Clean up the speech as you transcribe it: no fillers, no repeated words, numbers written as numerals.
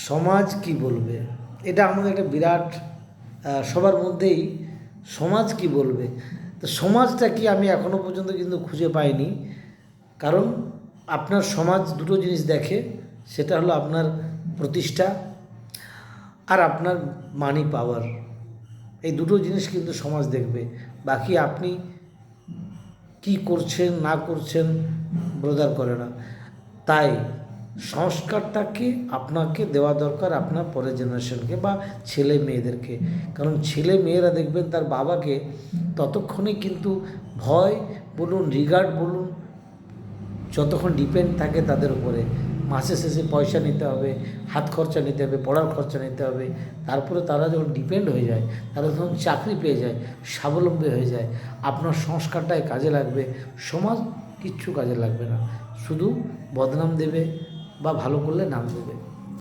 সমাজ কি বলবে, এটা আমাদের একটা বিরাট সবার মধ্যেই সমাজ কি বলবে। তো সমাজটা কি আমি এখনও পর্যন্ত কিন্তু খুঁজে পাইনি। কারণ আপনার সমাজ দুটো জিনিস দেখে, সেটা হলো আপনার প্রতিষ্ঠা আর আপনার মানি পাওয়ার। এই দুটো জিনিস কিন্তু সমাজ দেখবে, বাকি আপনি কি করছেন না করছেন ব্রদার করে না। তাই সংস্কারটাকে আপনাকে দেওয়া দরকার আপনার পরের জেনারেশনকে বা ছেলে মেয়েদেরকে। কারণ ছেলে মেয়েরা দেখবেন তার বাবাকে ততক্ষণে কিন্তু ভয় বলুন, রিগার্ড বলুন, যতক্ষণ ডিপেন্ড থাকে তাদের উপরে, মাসে শেষে পয়সা নিতে হবে, হাত খরচা নিতে হবে, পড়ার খরচা নিতে হবে, তারপরে তারা যখন ডিপেন্ড হয়ে যায়, তারা যখন চাকরি পেয়ে যায়, স্বাবলম্বী হয়ে যায়, আপনার সংস্কারটাই কাজে লাগবে, সমাজ কিচ্ছু কাজে লাগবে না, শুধু বদনাম দেবে বা ভালো করলে নাম দেবে।